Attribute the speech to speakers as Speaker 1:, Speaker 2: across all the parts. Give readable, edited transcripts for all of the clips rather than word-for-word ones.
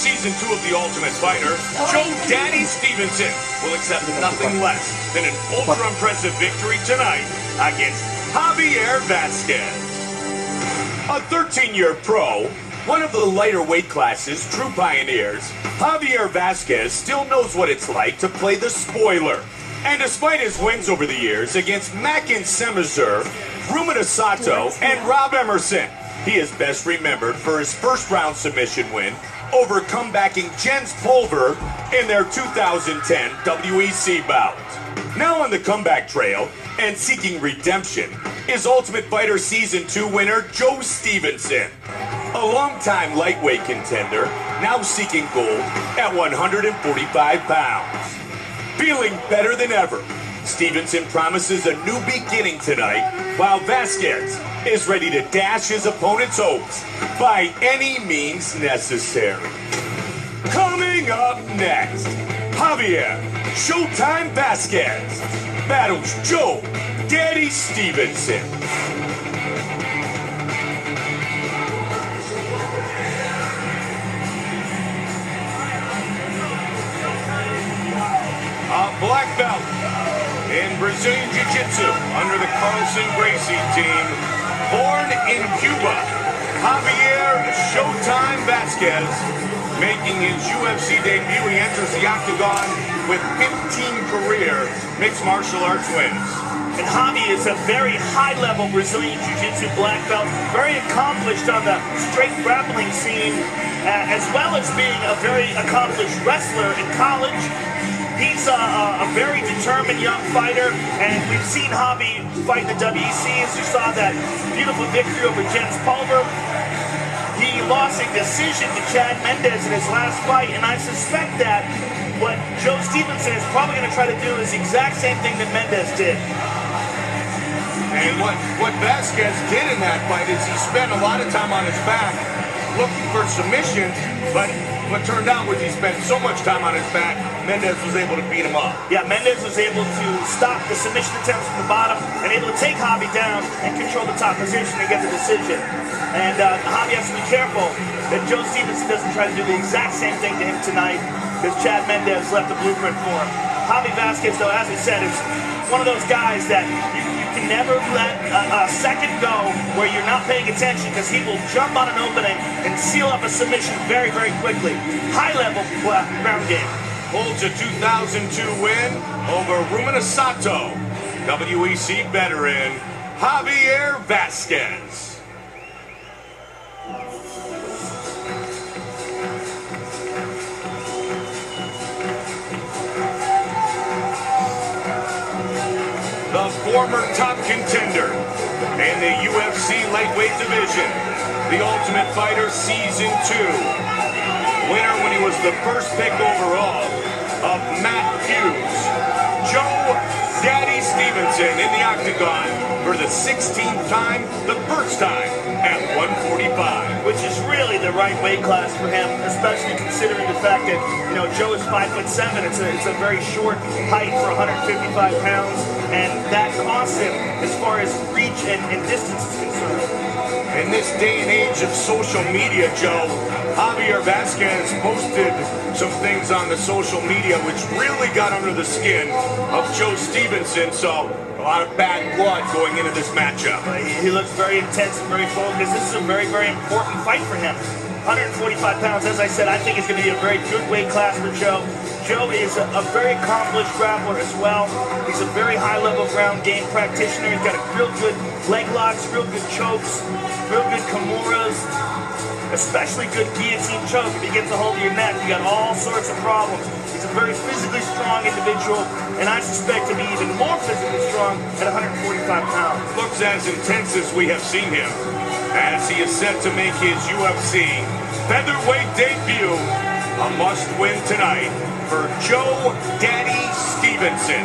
Speaker 1: Season 2 of The Ultimate Fighter, Joe Daddy Stevenson will accept nothing less than an ultra-impressive victory tonight against Javier Vazquez. A 13-year pro, one of the lighter weight classes' true pioneers, Javier Vazquez still knows what it's like to play the spoiler. And despite his wins over the years against Mackin Semazur, Rumina Sato, and Rob Emerson, he is best remembered for his first-round submission win over comebacking Jens Pulver in their 2010 WEC bout. Now on the comeback trail and seeking redemption is Ultimate Fighter Season 2 winner Joe Stevenson, a longtime lightweight contender, now seeking gold at 145 pounds. Feeling better than ever, Stevenson promises a new beginning tonight, while Vazquez is ready to dash his opponent's hopes by any means necessary. Coming up next, Javier Showtime Vazquez battles Joe Daddy Stevenson. A black belt in Brazilian Jiu-Jitsu under the Carlson Gracie team. Born in Cuba, Javier Showtime Vazquez, making his UFC debut. He enters the octagon with 15 career mixed martial arts wins.
Speaker 2: And Javi is a very high-level Brazilian Jiu-Jitsu black belt, very accomplished on the straight grappling scene, as well as being a very accomplished wrestler in college. He's a very determined young fighter, and we've seen Javi fight in the WEC, as you saw that beautiful victory over Jens Pulver. He lost a decision to Chad Mendes in his last fight, and I suspect that what Joe Stevenson is probably going to try to do is the exact same thing that Mendes did.
Speaker 1: And what Vazquez did in that fight is he spent a lot of time on his back looking for submissions, but what turned out was he spent so much time on his back, Mendes was able to beat him up.
Speaker 2: Yeah, Mendes was able to stop the submission attempts from the bottom and able to take Javi down and control the top position and get the decision. And Javi has to be careful that Joe Stevenson doesn't try to do the exact same thing to him tonight, because Chad Mendes left the blueprint for him. Javi Vazquez, though, as we said, is one of those guys that you can never let a second go where you're not paying attention, because he will jump on an opening and seal up a submission very, very quickly. High-level ground game.
Speaker 1: Holds a 2002 win over Rumina Sato, WEC veteran Javier Vazquez. The former top contender in the UFC lightweight division, The Ultimate Fighter Season 2. Winner when he was the first pick overall of Matt Hughes. Joe Daddy Stevenson in the octagon for the 16th time, the first time at 145.
Speaker 2: Which is really the right weight class for him, especially considering the fact that, you know, Joe is 5'7". It's a very short height for 155 pounds, and that costs him as far as reach and distance is concerned.
Speaker 1: In this day and age of social media, Joe, Javier Vazquez posted some things on the social media which really got under the skin of Joe Stevenson, so a lot of bad blood going into this matchup.
Speaker 2: He looks very intense and very focused. This is a very, very important fight for him. 145 pounds, as I said, I think it's going to be a very good weight class for Joe. Joe is a very accomplished grappler as well. He's a very high-level ground game practitioner. He's got a real good leg locks, real good chokes, real good kimuras, especially good guillotine choke. If he gets a hold of your neck, you got all sorts of problems. He's a very physically strong individual, and I suspect to be even more physically strong at 145 pounds.
Speaker 1: Looks as intense as we have seen him, as he is set to make his UFC featherweight debut. A must-win tonight for Joe Daddy Stevenson.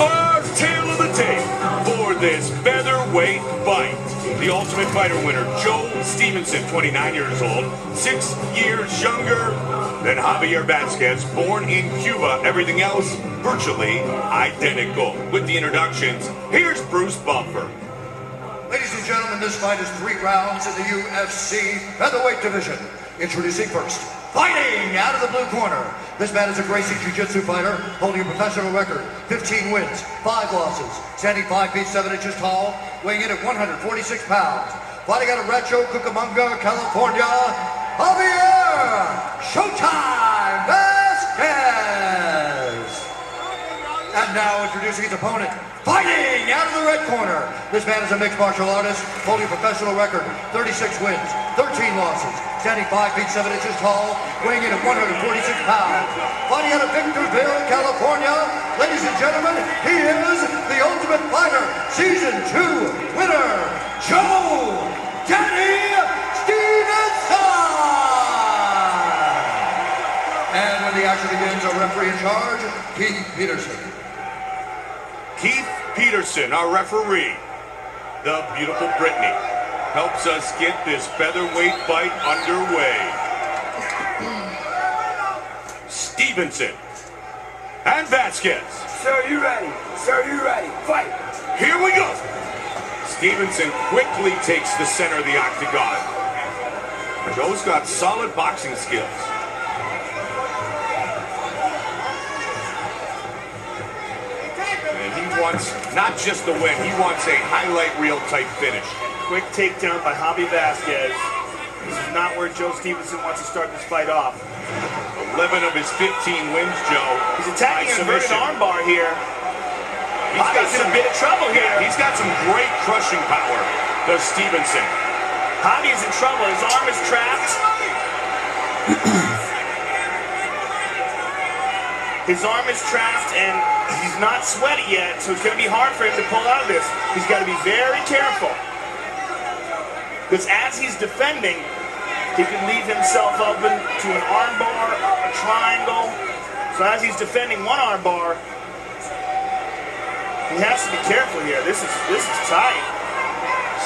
Speaker 1: Our tale of the tape for this featherweight fight. The Ultimate Fighter winner, Joe Stevenson, 29 years old, 6 years younger than Javier Vazquez, born in Cuba. Everything else virtually identical. With the introductions, here's Bruce Buffer.
Speaker 3: Ladies and gentlemen, this fight is 3 rounds in the UFC featherweight division. Introducing first, fighting out of the blue corner. This man is a Gracie Jiu-Jitsu fighter, holding a professional record, 15 wins, 5 losses, standing 5 feet 7 inches tall, weighing in at 146 pounds. Fighting out of Rancho Cucamonga, California, Javier Showtime Vazquez. And now introducing his opponent, fighting out of the red corner. This man is a mixed martial artist, holding a professional record, 36 wins, 13 losses, standing 5 feet 7 inches tall, weighing in at 146 pounds. Fighting out of Victorville, California, ladies and gentlemen, he is the Ultimate Fighter Season 2 winner, Joe Danny Stevenson! And when the action begins, our referee in charge, Keith Peterson.
Speaker 1: Keith Peterson, our referee, the beautiful Brittany, helps us get this featherweight fight underway. Stevenson and Vazquez.
Speaker 4: Sir, you ready? Sir, you ready? Fight!
Speaker 1: Here we go. Stevenson quickly takes the center of the octagon. Joe's got solid boxing skills. And he wants not just the win, he wants a highlight reel type finish.
Speaker 2: Quick takedown by Javi Vazquez. This is not where Joe Stevenson wants to start this fight off.
Speaker 1: 11 of his 15 wins, Joe.
Speaker 2: He's attacking an inverted armbar here. Javi's in a bit of trouble here.
Speaker 1: Yeah, he's got some great crushing power, does Stevenson.
Speaker 2: Javi's in trouble. His arm is trapped. His arm is trapped, and he's not sweaty yet, so it's going to be hard for him to pull out of this. He's got to be very careful. Because as he's defending, he can leave himself open to an armbar, a triangle. So as he's defending one armbar, he has to be careful here. This is tight.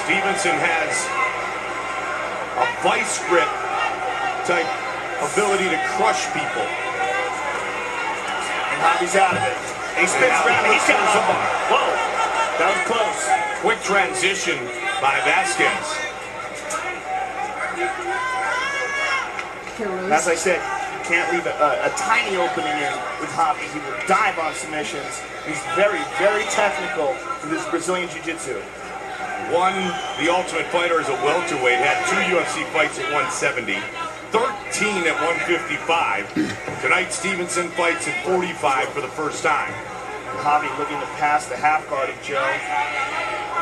Speaker 1: Stevenson has a vice grip type ability to crush people.
Speaker 2: And Javi's out of it. And he spins around. He's got an armbar. Whoa, that was close.
Speaker 1: Quick transition by Vazquez.
Speaker 2: As I said, you can't leave a tiny opening in with Javi. He will dive on submissions. He's very, very technical in this Brazilian Jiu-Jitsu.
Speaker 1: Won the Ultimate Fighter as a welterweight, had 2 UFC fights at 170, 13 at 155. Tonight, Stevenson fights at 45 for the first time.
Speaker 2: Javi looking to pass the half guard of Joe.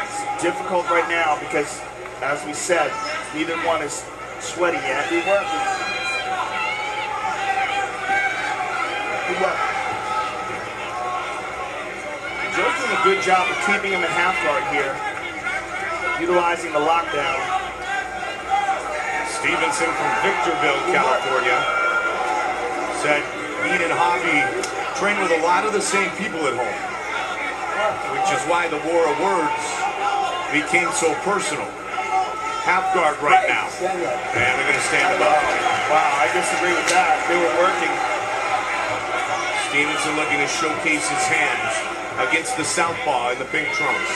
Speaker 2: It's difficult right now because, as we said, neither one is sweaty yet. Good work. Good work. Joe's doing a good job of keeping him in half guard here, utilizing the lockdown.
Speaker 1: Stevenson from Victorville, California, said he and Javi train with a lot of the same people at home, which is why the war of words became so personal. Half guard right now. And they're going to stand above.
Speaker 2: Wow, I disagree with that. They were working.
Speaker 1: Stevenson looking to showcase his hands against the southpaw in the pink trunks.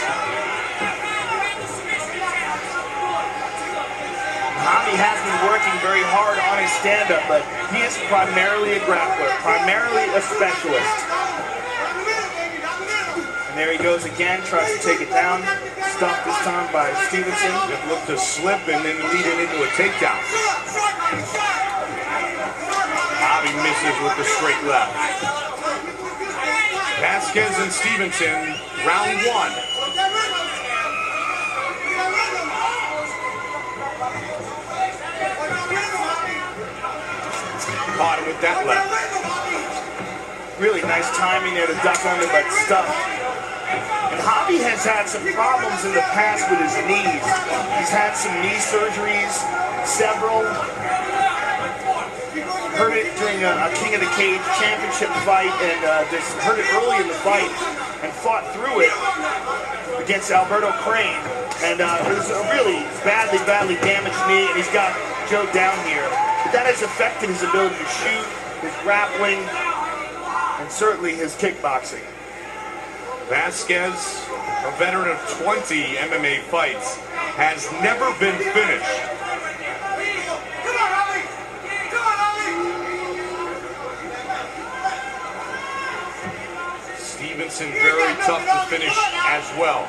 Speaker 2: Javi has been working very hard on his stand-up, but he is primarily a grappler, primarily a specialist. And there he goes again, tries to take it down. Stopped this time by Stevenson.
Speaker 1: It looked to slip and then lead it into a takedown. Javi misses with the straight left. Vazquez and Stevenson, round 1. Caught him with that left.
Speaker 2: Really nice timing there to duck under, but stuck. And Javi has had some problems in the past with his knees. He's had some knee surgeries, several. Heard it during a King of the Cage championship fight, and just heard it early in the fight and fought through it against Alberto Crane. And it was a really badly damaged knee, and he's got Joe down here. But that has affected his ability to shoot, his grappling, and certainly his kickboxing.
Speaker 1: Vazquez a veteran of 20 MMA fights, has never been finished. Stevenson very tough to finish as well.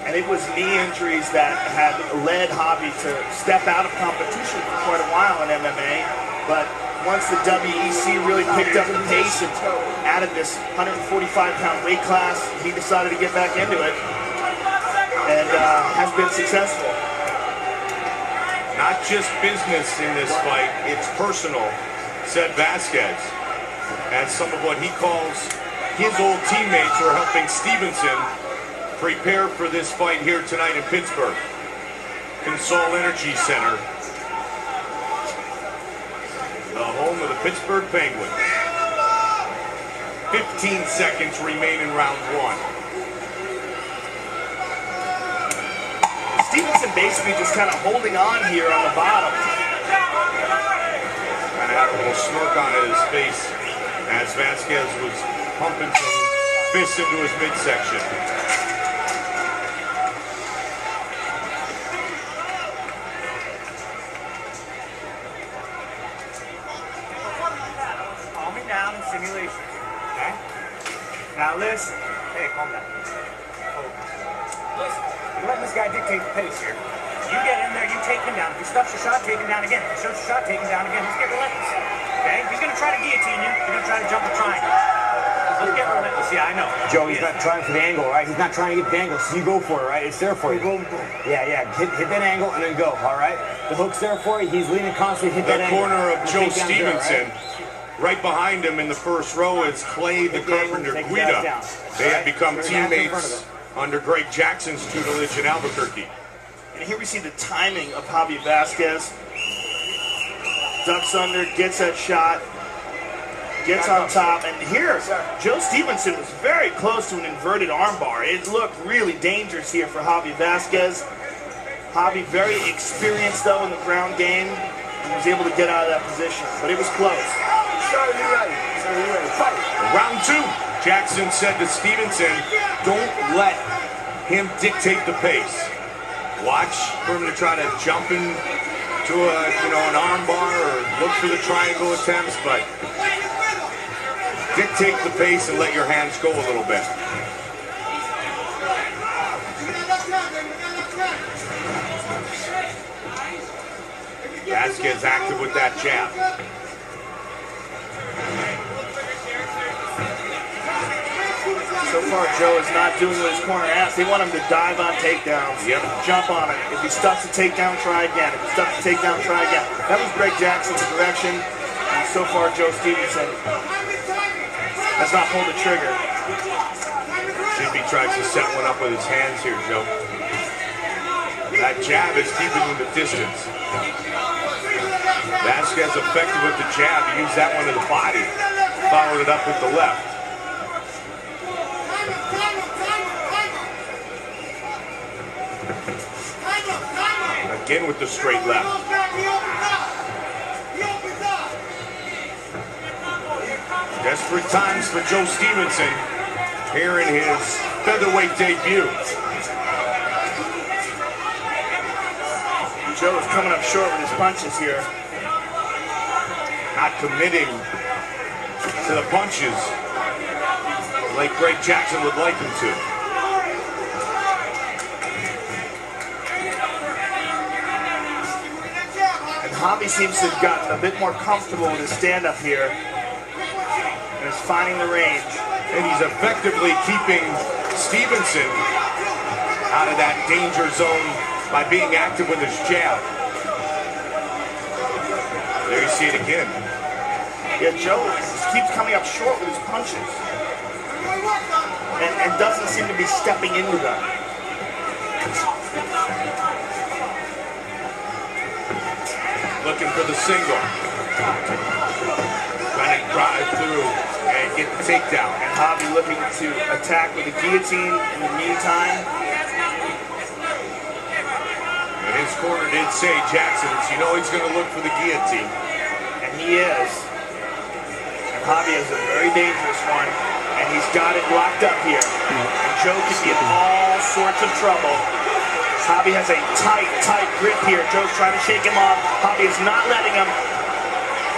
Speaker 2: And it was knee injuries that had led Javi to step out of competition for quite a while in MMA. But once the WEC really picked up the pace and added this 145-pound weight class, he decided to get back into it and has been successful.
Speaker 1: Not just business in this fight, it's personal, said Vazquez, as some of what he calls his old teammates were helping Stevenson prepare for this fight here tonight in Pittsburgh. Consol Energy Center, the home of the Pittsburgh Penguins. 15 seconds remain in round one.
Speaker 2: Stevenson basically just kind of holding on here on the bottom.
Speaker 1: Kind of had a little smirk on his face as Vazquez was pumping some fists into his midsection.
Speaker 5: Calming down in simulation. Okay? Now listen. Hey, calm down. Listen. You're letting this guy dictate the pace here. You get in there, you take him down. If he stuffs your shot, take him down again. If he shows your shot, take him down again. Let's get relentless. Okay? He's going to try to guillotine you. You're going to try to jump the triangle. Let's get relentless. Yeah, I know.
Speaker 6: Joe, he's not trying for the angle, right? He's not trying to get the angle, so you go for it, right? It's there for you. Yeah. Hit that angle and then go, all right? The hook's there for you. He's leaning constantly. Hit that angle.
Speaker 1: The corner of Joe Stevenson.
Speaker 6: There,
Speaker 1: right behind him in the first row is Clay the Carpenter Guida. They had become teammates under Greg Jackson's tutelage in Albuquerque.
Speaker 2: And here we see the timing of Javi Vazquez. Ducks under, gets that shot, gets on top, and here, Joe Stevenson was very close to an inverted armbar. It looked really dangerous here for Javi Vazquez. Javi very experienced, though, in the ground game, and was able to get out of that position, but it was close.
Speaker 4: Sir, you ready? Sir, you ready? Fight.
Speaker 1: Round two, Jackson said to Stevenson, don't let him dictate the pace. Watch for him to try to jump into an armbar or look for the triangle attempts, but dictate the pace and let your hands go a little bit. Vazquez active with that jab.
Speaker 2: So far, Joe is not doing what his corner asks. They want him to dive on takedowns, jump on it. If he stuffs a takedown, try again. If he stuffs a takedown, try again. That was Greg Jackson's direction. And so far, Joe Stevenson has not pulled the trigger.
Speaker 1: Jimmy tries to set one up with his hands here, Joe. That jab is keeping him the distance. Vazquez effective with the jab. He used that one to the body. Followed it up with the left. Again with the straight left. Desperate times for Joe Stevenson here in his featherweight debut.
Speaker 2: Joe is coming up short with his punches here.
Speaker 1: Not committing to the punches like Greg Jackson would like him to.
Speaker 2: Javi seems to have gotten a bit more comfortable with his stand-up here and is finding the range.
Speaker 1: And he's effectively keeping Stevenson out of that danger zone by being active with his jab. There you see it again.
Speaker 2: Yeah, Joe just keeps coming up short with his punches and doesn't seem to be stepping into them.
Speaker 1: Looking for the single. Trying to drive through and get the takedown.
Speaker 2: And Javi looking to attack with a guillotine in the meantime.
Speaker 1: And his corner did say, Jackson, you know he's going to look for the guillotine.
Speaker 2: And he is. And Javi is a very dangerous one, and he's got it locked up here. And Joe could be in all sorts of trouble. Javi has a tight grip here. Joe's trying to shake him off. Javi is not letting him.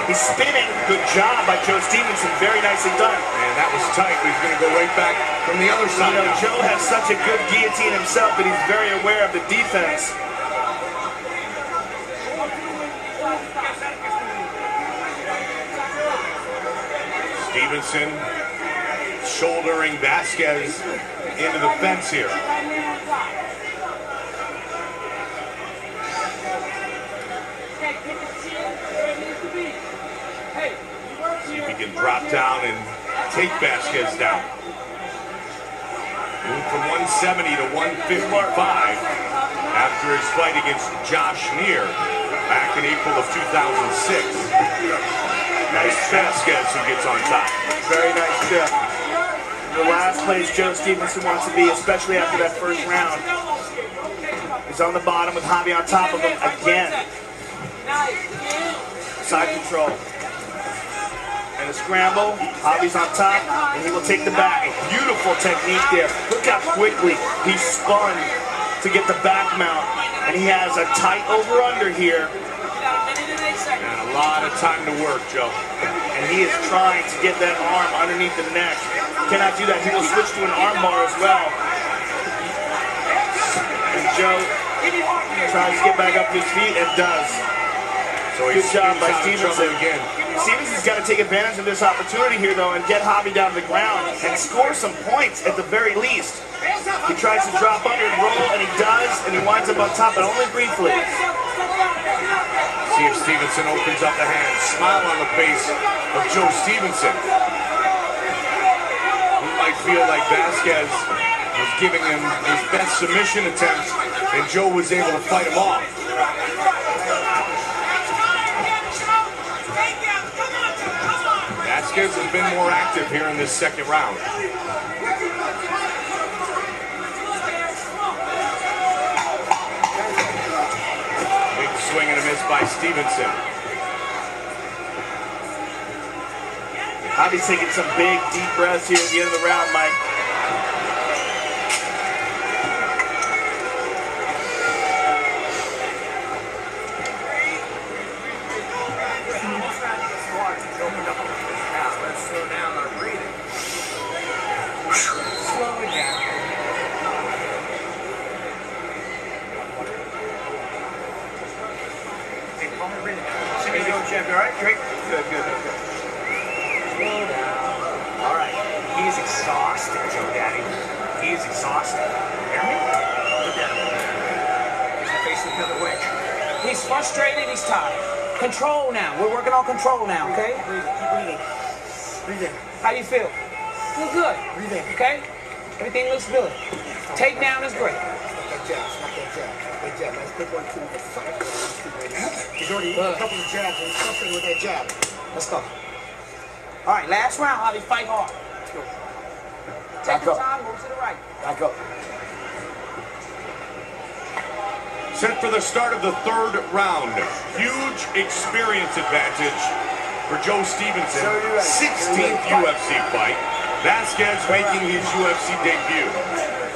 Speaker 2: He's spinning. Good job by Joe Stevenson. Very nicely done.
Speaker 1: And that was tight, but he's going to go right back from the other side.
Speaker 2: You know, Joe has such a good guillotine himself that he's very aware of the defense.
Speaker 1: Stevenson shouldering Vazquez into the fence here. See if he can drop down and take Vazquez down. Moved from 170 to 155 after his fight against Josh Neer back in April of 2006. Nice Vazquez who gets on top.
Speaker 2: Very nice step. The last place Joe Stevenson wants to be, especially after that first round. He's on the bottom with Javi on top of him again. Side control. And a scramble. Javi's on top, and he will take the back. Beautiful technique there. Look how quickly he spun to get the back mount. And he has a tight over-under here.
Speaker 1: And a lot of time to work, Joe.
Speaker 2: And he is trying to get that arm underneath the neck. Cannot do that. He will switch to an arm bar as well. And Joe tries to get back up to his feet and does.
Speaker 1: So
Speaker 2: good job by Stevenson.
Speaker 1: Again.
Speaker 2: Stevenson's got to take advantage of this opportunity here, though, and get Javi down to the ground and score some points at the very least. He tries to drop under and roll, and he does, and he winds up on top, but only briefly.
Speaker 1: See if Stevenson opens up the hand. Smile on the face of Joe Stevenson. He might feel like Vazquez was giving him his best submission attempts, and Joe was able to fight him off. Vazquez has been more active here in this second round. Big swing and a miss by Stevenson.
Speaker 2: Javi's taking some big, deep breaths here at the end of the round, Mike.
Speaker 5: All right, great. Good. Slow down. All right. He's exhausted, Joe Daddy. He's exhausted. Hear me? Look at him. He's facing the other way.
Speaker 7: He's frustrated. He's tired. Control now. We're working on control now, okay?
Speaker 5: Keep breathing. Breathe in.
Speaker 7: How you feel? Feel good.
Speaker 5: Breathe in.
Speaker 7: Okay? Everything looks good. Takedown is great.
Speaker 5: That jab. Snap that jab. That jab. Nice quick 1, 2. He's already a couple of jabs and he's suffering with that jab.
Speaker 7: Let's go. All right, last round, Javi. Fight hard. Let's go. Take your time. Move to the right.
Speaker 6: Back up.
Speaker 1: Set for the start of the third round. Huge experience advantage for Joe Stevenson. 16th UFC fight. Vazquez making his UFC debut.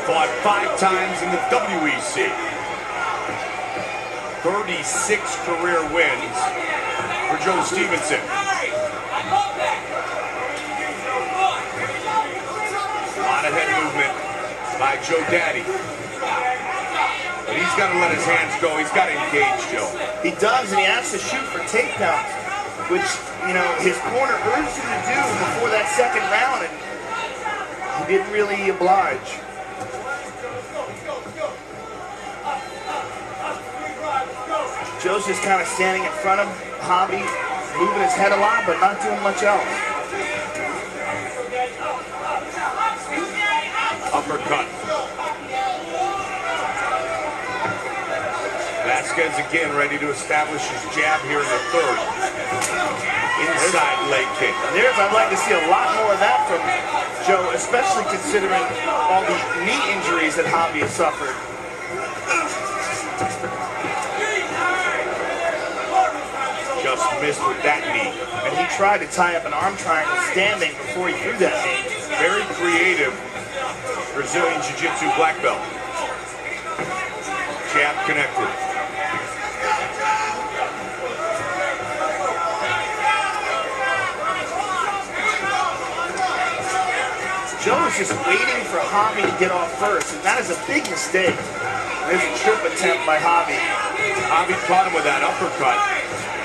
Speaker 1: Fought 5 times in the WEC. 36 career wins for Joe Stevenson. A lot of head movement by Joe Daddy. But he's got to let his hands go. He's got to engage, Joe.
Speaker 2: He does, and he has to shoot for takedowns, which, you know, his corner urged him to do before that second round, and he didn't really oblige. Joe's just kind of standing in front of Javi, moving his head a lot, but not doing much else.
Speaker 1: Uppercut. Vazquez again ready to establish his jab here in the third. Inside leg kick.
Speaker 2: I'd like to see a lot more of that from Joe, especially considering all the knee injuries that Javi has suffered.
Speaker 1: Just
Speaker 2: missed with that knee. And he tried to tie up an arm triangle standing before he threw that knee.
Speaker 1: Very creative Brazilian Jiu-Jitsu black belt. Jab connected.
Speaker 2: Joe is just waiting for Javi to get off first, and that is a big mistake. There's a trip attempt by Javi.
Speaker 1: Javi caught him with that uppercut,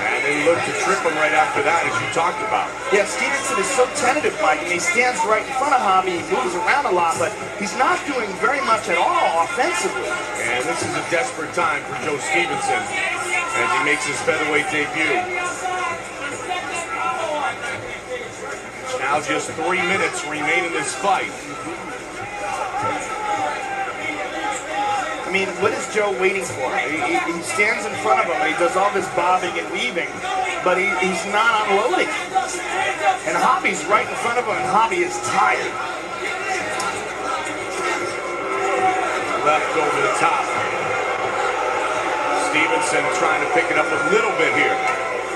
Speaker 1: and then looked to trip him right after that, as you talked about.
Speaker 2: Yeah, Stevenson is so tentative, Mike, and he stands right in front of Javi. He moves around a lot, but he's not doing very much at all offensively.
Speaker 1: And this is a desperate time for Joe Stevenson as he makes his featherweight debut. Now just 3 minutes remain in this fight.
Speaker 2: I mean, what is Joe waiting for? He stands in front of him, and he does all this bobbing and weaving, but he's not unloading. And Javi's right in front of him, and Javi is tired.
Speaker 1: Left over the top. Stevenson trying to pick it up a little bit here.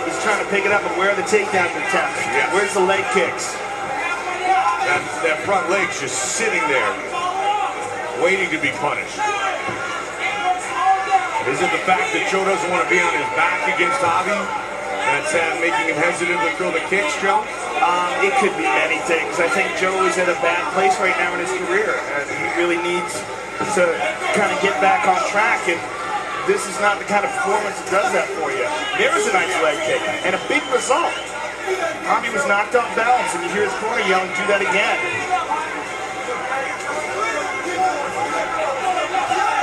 Speaker 2: He's trying to pick it up, but where are the takedown attempts?
Speaker 1: Yes.
Speaker 2: Where's the leg kicks?
Speaker 1: That front leg's just sitting there, waiting to be punished. Is it the fact that Joe doesn't want to be on his back against Javi that's making him hesitant to throw the kicks, Joe?
Speaker 2: It could be many things. I think Joe is at a bad place right now in his career, and he really needs to kind of get back on track, and this is not the kind of performance that does that for you. There was a nice leg kick, and a big result. Javi was knocked off balance, and you hear his corner yelling, do that again.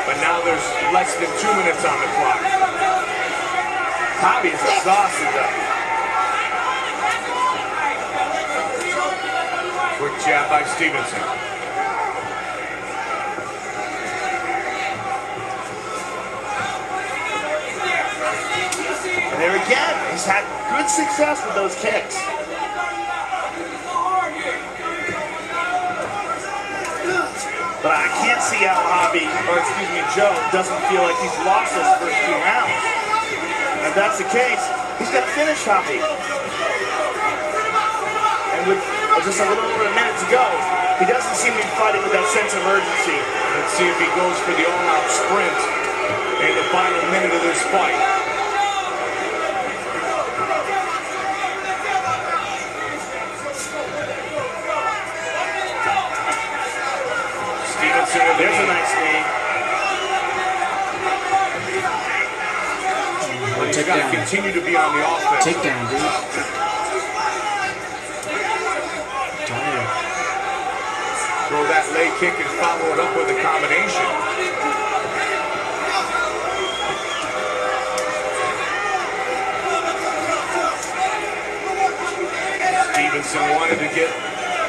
Speaker 1: But now there's less than 2 minutes on the clock.
Speaker 2: Javi is exhausted, though.
Speaker 1: Quick jab by Stevenson.
Speaker 2: And there again, he's had good success with those kicks. But I can't see how Joe doesn't feel like he's lost those first 2 rounds. And if that's the case, he's got to finish Javi. And with just a little over a minute to go, he doesn't seem to be fighting with that sense of urgency.
Speaker 1: Let's see if he goes for the all-out sprint in the final minute of this fight.
Speaker 2: There's a nice knee.
Speaker 1: He's got to continue to be on the offense.
Speaker 8: Takedown, dude. Tired.
Speaker 1: Throw that leg kick and follow it up with a combination. Stevenson wanted to get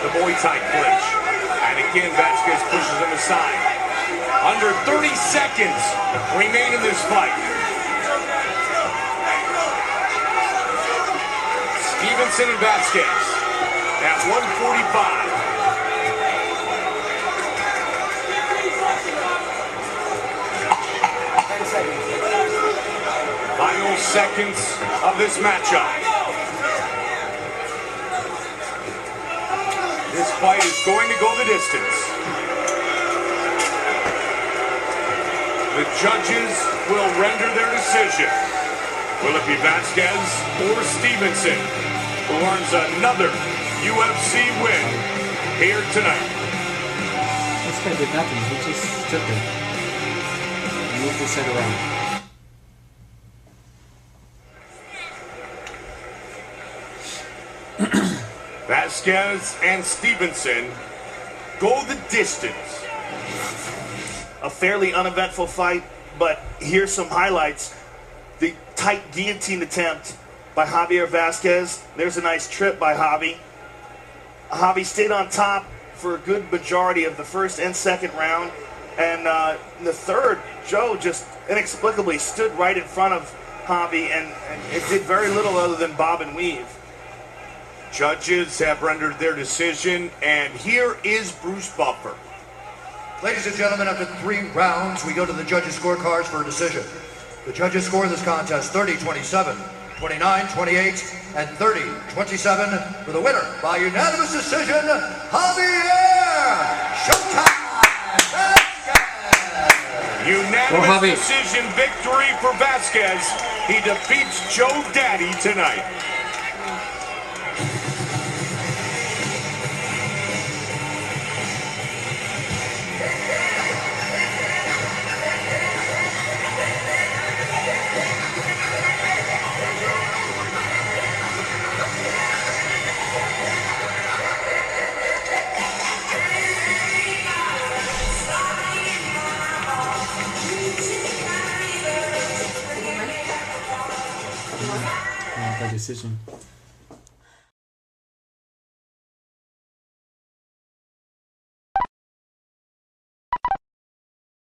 Speaker 1: the Muay Thai clinch. And again, Vazquez pushes him aside. Under 30 seconds remain in this fight. Stevenson and Vazquez at 145. Final seconds of this matchup. This fight is going to go the distance. The judges will render their decision. Will it be Vazquez or Stevenson who earns another UFC win here tonight?
Speaker 8: This guy did nothing. He just stood there and moved his head around.
Speaker 1: Vazquez and Stevenson go the distance.
Speaker 2: A fairly uneventful fight, but here's some highlights. The tight guillotine attempt by Javier Vazquez. There's a nice trip by Javi. Javi stayed on top for a good majority of the first and second round. And in the third, Joe just inexplicably stood right in front of Javi and it did very little other than bob and weave.
Speaker 1: Judges have rendered their decision, and here is Bruce Buffer.
Speaker 3: Ladies and gentlemen, after 3 rounds, we go to the judges' scorecards for a decision. The judges score this contest 30-27, 29-28, and 30-27 for the winner by unanimous decision, Javier Showtime Vazquez.
Speaker 1: Unanimous decision victory for Vazquez. He defeats Joe Daddy tonight.
Speaker 8: By decision.